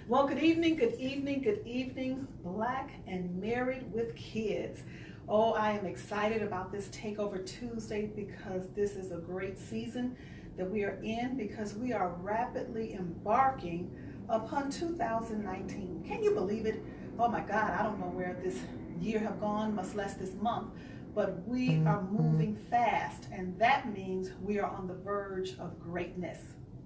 Well, good evening, good evening, good evening, Black and Married with Kids. Oh, I am excited about this Takeover Tuesday because this is a great season that we are in because we are rapidly embarking upon 2019. Can you believe it? Oh my God, I don't know where this year have gone, much less this month, but we are moving fast, and that means we are on the verge of greatness.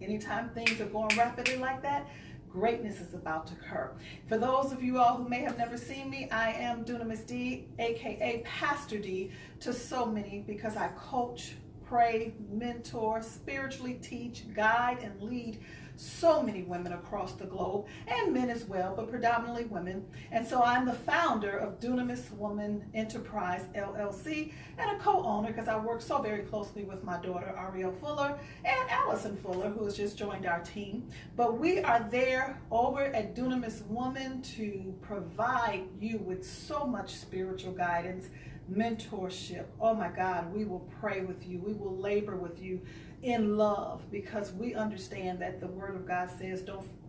Anytime things are going rapidly like that, greatness is about to occur. For those of you all who may have never seen me, I am Dunamis Dee, aka Pastor D, to so many because I coach, pray, mentor, spiritually teach, guide, and lead so many women across the globe, and men as well, but predominantly women. And so I'm the founder of Dunamis Woman Enterprise LLC and a co-owner because I work so very closely with my daughter Ariel Fuller and Allison Fuller, who has just joined our team. But we are there over at Dunamis Woman to provide you with so much spiritual guidance, mentorship. Oh my God, we will pray with you. We will labor with you in love because we understand that the Word of God says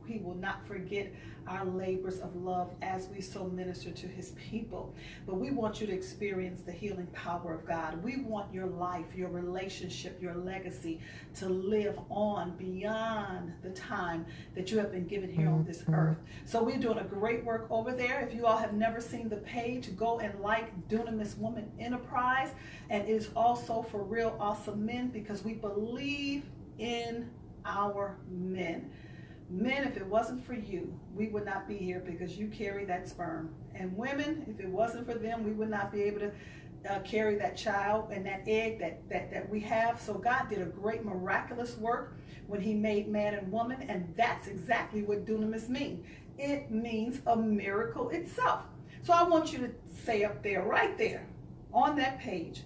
He will not forget our labors of love as we so minister to His people. But we want you to experience the healing power of God. We want your life, your relationship, your legacy to live on beyond the time that you have been given here on this earth. So we're doing a great work over there. If you all have never seen the page, go and like Dunamis Woman Enterprise. And it is also for Real Awesome Men because we believe in our men. Men, if it wasn't for you, we would not be here because you carry that sperm. And women, if it wasn't for them, we would not be able to carry that child and that egg that we have. So God did a great miraculous work when He made man and woman, and that's exactly what dunamis means. It means a miracle itself. So I want you to say up there, right there, on that page,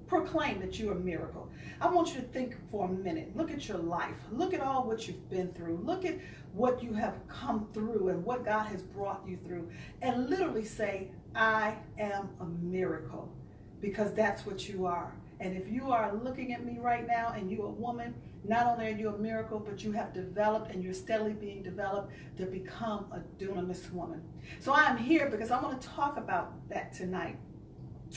proclaim that you're a miracle. I want you to think for a minute. Look at your life. Look at all what you've been through. Look at what you have come through and what God has brought you through. And literally say, I am a miracle, because that's what you are. And if you are looking at me right now and you're a woman, not only are you a miracle, but you have developed and you're steadily being developed to become a dunamis woman. So I'm here because I want to talk about that tonight.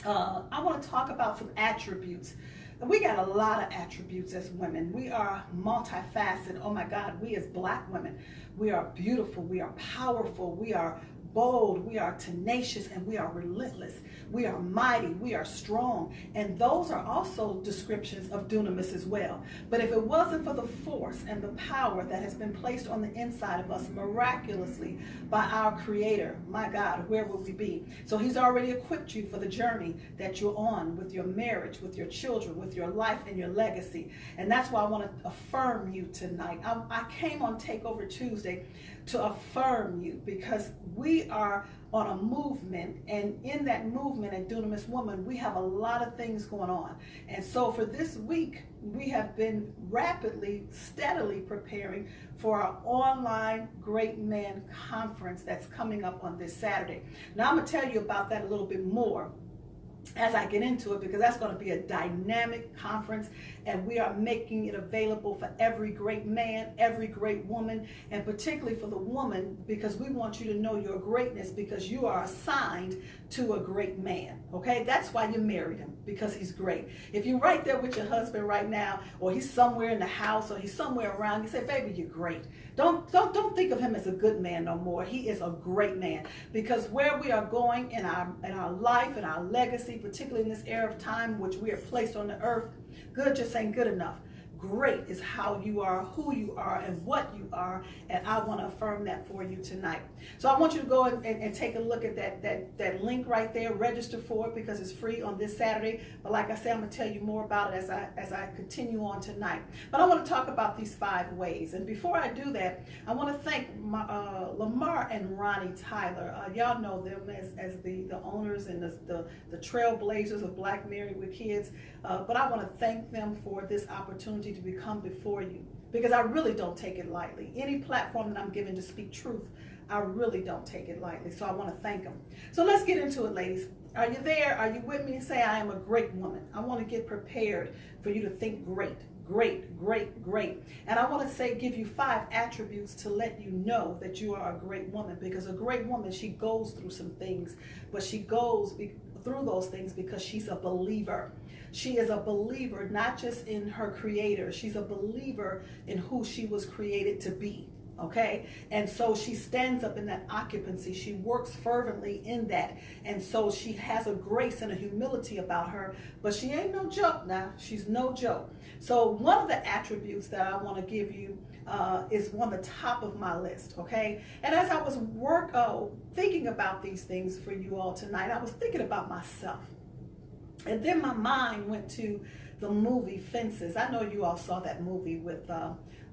I want to talk about some attributes. We got a lot of attributes as women. We are multifaceted. Oh my God, we as Black women, we are beautiful, we are powerful, we are bold, we are tenacious, and we are relentless. We are mighty, we are strong. And those are also descriptions of dunamis as well. But if it wasn't for the force and the power that has been placed on the inside of us miraculously by our Creator, my God, where would we be? So He's already equipped you for the journey that you're on with your marriage, with your children, with your life and your legacy. And that's why I want to affirm you tonight. I came on Takeover Tuesday to affirm you because we are on a movement, and in that movement at Dunamis Woman, we have a lot of things going on. And so for this week, we have been rapidly, steadily preparing for our online Great Men Conference that's coming up on this Saturday. Now I'm going to tell you about that a little bit more as I get into it, because that's going to be a dynamic conference, and we are making it available for every great man, every great woman, and particularly for the woman, because we want you to know your greatness because you are assigned to a great man. Okay, that's why you married him, because he's great. If you're right there with your husband right now, or he's somewhere in the house, or he's somewhere around, you say, baby, you're great. Don't think of him as a good man no more. He is a great man, because where we are going in our life and our legacy, particularly in this era of time which we are placed on the earth, good just ain't good enough. Great is how you are, who you are, and what you are, and I want to affirm that for you tonight. So I want you to go and take a look at that link right there. Register for it because it's free on this Saturday. But like I said, I'm going to tell you more about it as I continue on tonight. But I want to talk about these 5 ways. And before I do that, I want to thank Lamar and Ronnie Tyler. Y'all know them as the owners and the trailblazers of Black Married with Kids. But I want to thank them for this opportunity to become before you, because I really don't take it lightly. Any platform that I'm given to speak truth, I really don't take it lightly. So I want to thank them. So let's get into it, ladies. Are you there? Are you with me? Say, I am a great woman. I want to get prepared for you to think great. great, great, great. And I want to say, give you 5 attributes to let you know that you are a great woman, because a great woman, she goes through some things, but she goes through those things because she's a believer. She is a believer, not just in her creator. She's a believer in who she was created to be. Okay, and so she stands up in that occupancy. She works fervently in that, and so she has a grace and a humility about her, but she ain't no joke now. She's no joke. So one of the attributes that I want to give you is on the top of my list. Okay, and as I was thinking about these things for you all tonight, I was thinking about myself, and then my mind went to the movie Fences. I know you all saw that movie with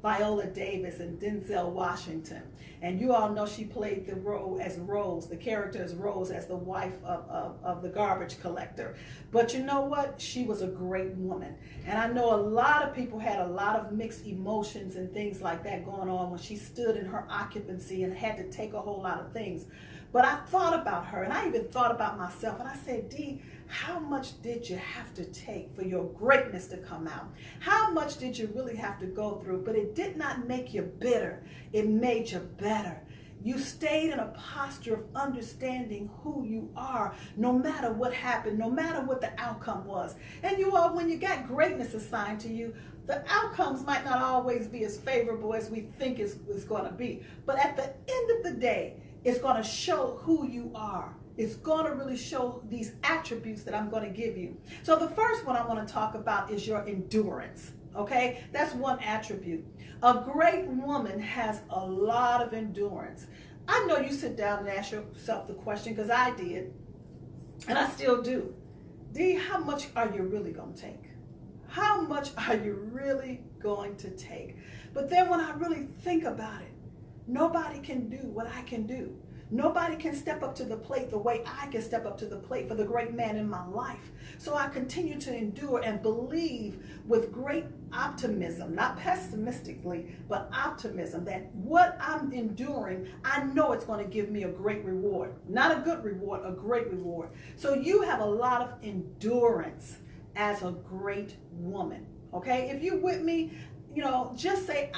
Viola Davis and Denzel Washington. And you all know she played the role as Rose, the character as Rose, as the wife of the garbage collector. But you know what? She was a great woman. And I know a lot of people had a lot of mixed emotions and things like that going on when she stood in her occupancy and had to take a whole lot of things. But I thought about her, and I even thought about myself, and I said, Dee, how much did you have to take for your greatness to come out? How much did you really have to go through? But it did not make you bitter. It made you better. You stayed in a posture of understanding who you are, no matter what happened, no matter what the outcome was. And you all, when you got greatness assigned to you, the outcomes might not always be as favorable as we think it's going to be. But at the end of the day, it's going to show who you are. It's going to really show these attributes that I'm going to give you. So the first one I want to talk about is your endurance. Okay, that's one attribute. A great woman has a lot of endurance. I know you sit down and ask yourself the question, because I did, and I still do. Dee, how much are you really going to take? How much are you really going to take? But then when I really think about it, nobody can do what I can do. Nobody can step up to the plate the way I can step up to the plate for the great man in my life. So I continue to endure and believe with great optimism, not pessimistically, but optimism, that what I'm enduring, I know it's going to give me a great reward. Not a good reward, a great reward. So you have a lot of endurance as a great woman. Okay, if you're with me, just say,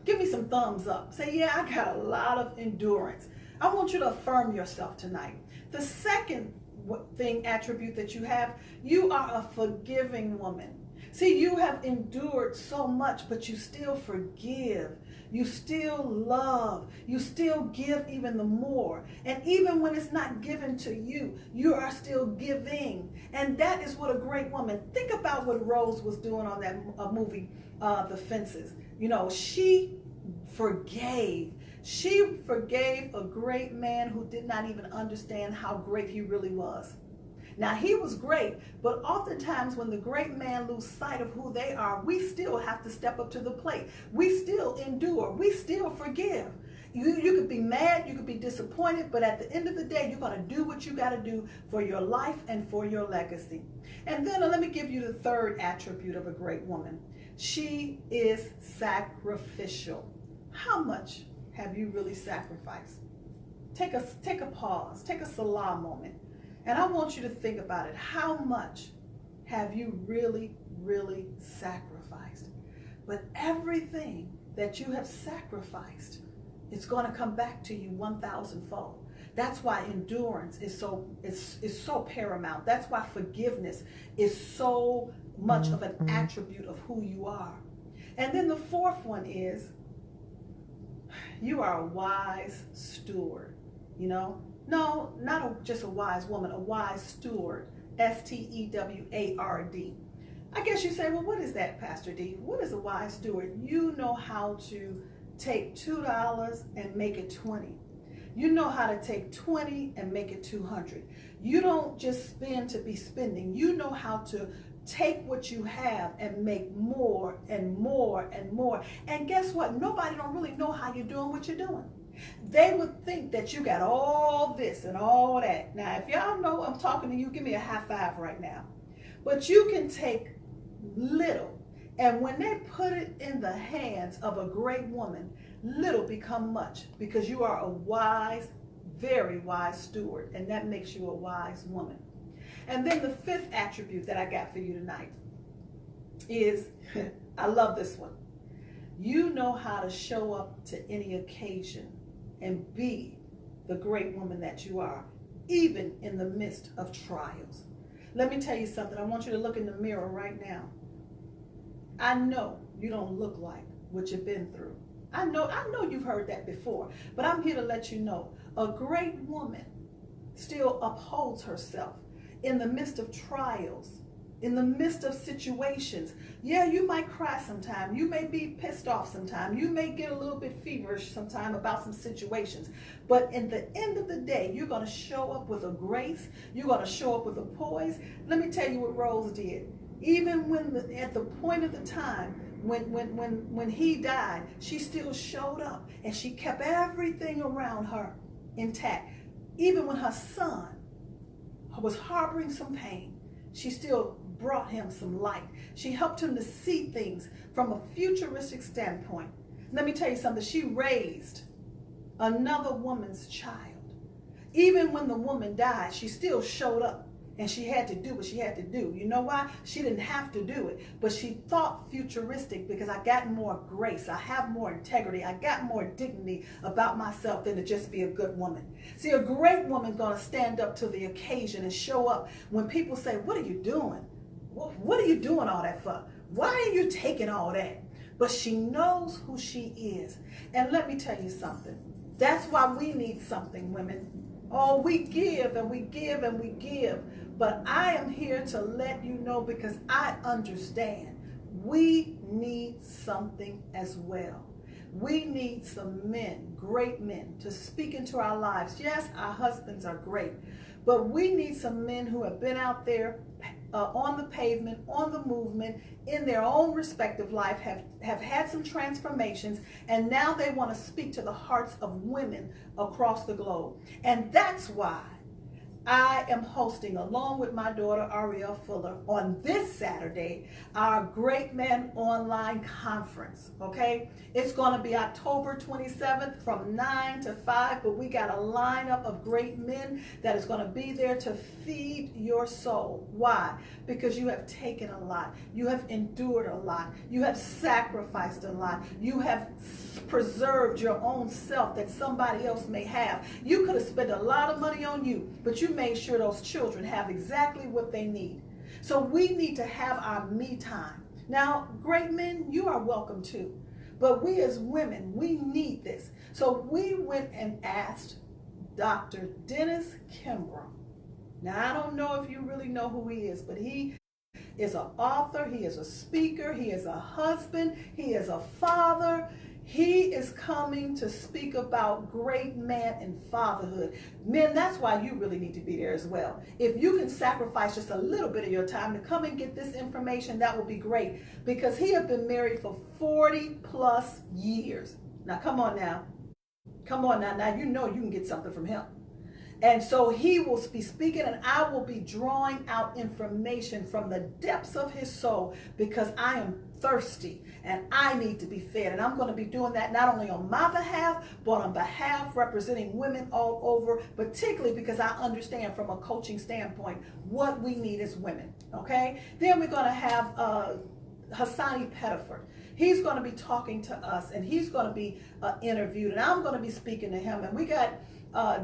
give me some thumbs up. Say, yeah, I got a lot of endurance. I want you to affirm yourself tonight. The second attribute that you are a forgiving woman. See, you have endured so much, but you still forgive. You still love. You still give even the more. And even when it's not given to you, you are still giving. And that is what a great woman. Think about what Rose was doing on that movie, The Fences. She forgave. She forgave a great man who did not even understand how great he really was. Now, he was great, but oftentimes when the great man lose sight of who they are, we still have to step up to the plate. We still endure. We still forgive. You could be mad, you could be disappointed, but at the end of the day, you're going to do what you got to do for your life and for your legacy. And then let me give you the third attribute of a great woman. She is sacrificial. How much have you really sacrificed? Take a pause, take a Salah moment, and I want you to think about it. How much have you really, really sacrificed? But everything that you have sacrificed, it's going to come back to you 1,000-fold. That's why endurance is so paramount. That's why forgiveness is so much of an attribute of who you are. And then the fourth one is, you are a wise steward. No, not just a wise woman, a wise steward. S-T-E-W-A-R-D. I guess you say, well, what is that, Pastor D? What is a wise steward? You know how to take $2 and make it 20. You know how to take 20 and make it 200. You don't just spend to be spending. You know how to take what you have and make more and more and more. And guess what? Nobody don't really know how you're doing what you're doing. They would think that you got all this and all that. Now, if y'all know I'm talking to you, give me a high five right now. But you can take little, and when they put it in the hands of a great woman, little become much, because you are a wise, very wise steward, and that makes you a wise woman. And then the fifth attribute that I got for you tonight is I love this one. You know how to show up to any occasion and be the great woman that you are, even in the midst of trials. Let me tell you something. I want you to look in the mirror right now. I know you don't look like what you've been through. I know you've heard that before, but I'm here to let you know a great woman still upholds herself in the midst of trials, in the midst of situations. Yeah, you might cry sometime. You may be pissed off sometime. You may get a little bit feverish sometime about some situations. But in the end of the day, you're going to show up with a grace. You're going to show up with a poise. Let me tell you what Rose did. Even at the point of the time when he died, she still showed up and she kept everything around her intact. Even when her son was harboring some pain, she still brought him some light. She helped him to see things from a futuristic standpoint. Let me tell you something. She raised another woman's child. Even when the woman died, she still showed up. And she had to do what she had to do. You know why? She didn't have to do it. But she thought futuristic because I got more grace. I have more integrity. I got more dignity about myself than to just be a good woman. See, a great woman going to stand up to the occasion and show up when people say, what are you doing? What are you doing all that for? Why are you taking all that? But she knows who she is. And let me tell you something. That's why we need something, women. Oh, we give and we give and we give. But I am here to let you know because I understand we need something as well. We need some men, great men, to speak into our lives. Yes, our husbands are great, but we need some men who have been out there on the pavement, on the movement, in their own respective life, have had some transformations, and now they want to speak to the hearts of women across the globe. And that's why I am hosting, along with my daughter Ariel Fuller, on this Saturday, our Great Men Online Conference, okay? It's going to be October 27th from 9 to 5, but we got a lineup of great men that is going to be there to feed your soul. Why? Because you have taken a lot. You have endured a lot. You have sacrificed a lot. You have preserved your own self that somebody else may have. You could have spent a lot of money on you, but you made sure those children have exactly what they need. So we need to have our me time. Now, great men, you are welcome too. But we as women, we need this. So we went and asked Dr. Dennis Kimbrough. Now, I don't know if you really know who he is, but he is an author, he is a speaker, he is a husband, he is a father. He is coming to speak about great man and fatherhood. Men, that's why you really need to be there as well. If you can sacrifice just a little bit of your time to come and get this information, that would be great. Because he has been married for 40 plus years. Now, come on now. Come on now. Now, you know you can get something from him. And so he will be speaking, and I will be drawing out information from the depths of his soul because I am thirsty and I need to be fed. And I'm going to be doing that not only on my behalf, but on behalf representing women all over, particularly because I understand from a coaching standpoint what we need as women. Okay? Then we're going to have Hassani Pettiford. He's going to be talking to us, and he's going to be interviewed, and I'm going to be speaking to him. And we got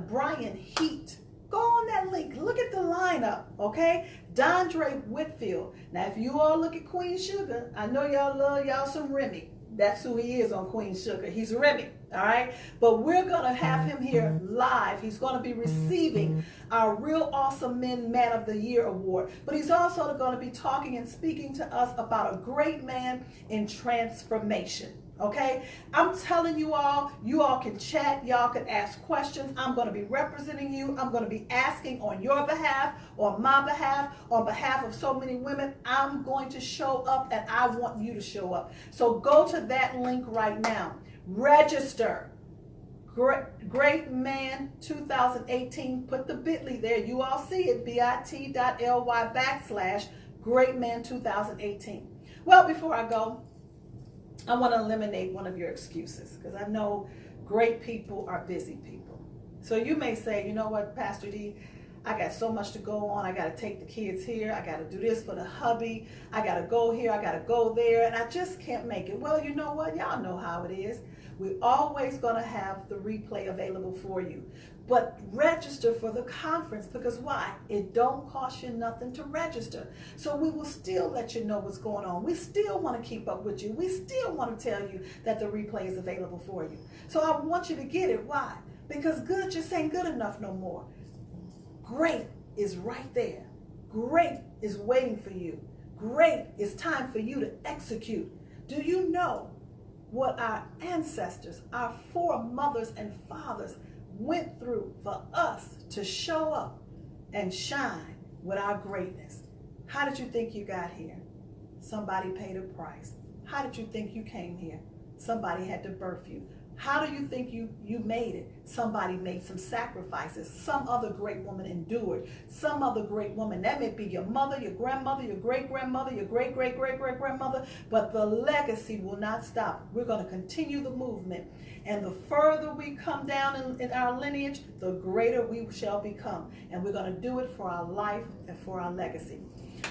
Brian Heat. Go on that link. Look at the lineup, okay? Dondre Whitfield. Now, if you all look at Queen Sugar, I know y'all love y'all some Remy. That's who he is on Queen Sugar. He's Remy, all right? But we're going to have him here live. He's going to be receiving our Real Awesome Men Man of the Year award. But he's also going to be talking and speaking to us about a great man in transformation. Okay, I'm telling you all can chat, y'all can ask questions. I'm going to be representing you. I'm going to be asking on your behalf, on my behalf, on behalf of so many women. I'm going to show up, and I want you to show up. So go to that link right now. Register. Great Man 2018. Put the bit.ly there. You all see it. bit.ly/Great Man 2018. Well, before I go, I want to eliminate one of your excuses because I know great people are busy people. So you may say, you know what, Pastor D, I got so much to go on. I got to take the kids here. I got to do this for the hubby. I got to go here. I got to go there. And I just can't make it. Well, you know what? Y'all know how it is. We're always going to have the replay available for you. But register for the conference, because why? It don't cost you nothing to register. So we will still let you know what's going on. We still want to keep up with you. We still want to tell you that the replay is available for you. So I want you to get it. Why? Because good just ain't good enough no more. Great is right there. Great is waiting for you. Great is time for you to execute. Do you know what our ancestors, our foremothers and fathers went through for us to show up and shine with our greatness? How did you think you got here? Somebody paid a price. How did you think you came here? Somebody had to birth you. How do you think you made it? Somebody made some sacrifices. Some other great woman endured. Some other great woman. That may be your mother, your grandmother, your great-grandmother, your great-great-great-great-grandmother. But the legacy will not stop. We're going to continue the movement. And the further we come down in our lineage, the greater we shall become. And we're going to do it for our life and for our legacy.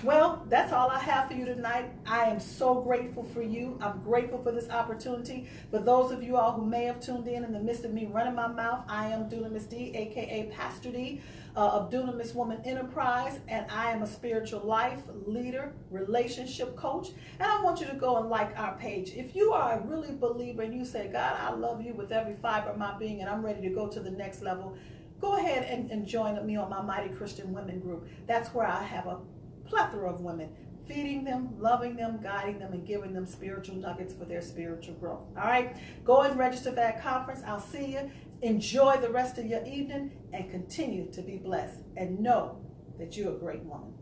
Well, that's all I have for you tonight. I am so grateful for you. I'm grateful for this opportunity. For those of you all who may have tuned in the midst of me running my mouth, I am Dunamis Dee, aka Pastor Dee of Dunamis Woman Enterprise, and I am a spiritual life leader, relationship coach. And I want you to go and like our page. If you are a really believer and you say, God, I love you with every fiber of my being and I'm ready to go to the next level, go ahead and join me on my Mighty Christian Women group. That's where I have a plethora of women, feeding them, loving them, guiding them, and giving them spiritual nuggets for their spiritual growth. All right, go and register for that conference. I'll see you. Enjoy the rest of your evening and continue to be blessed, and know that you're a great woman.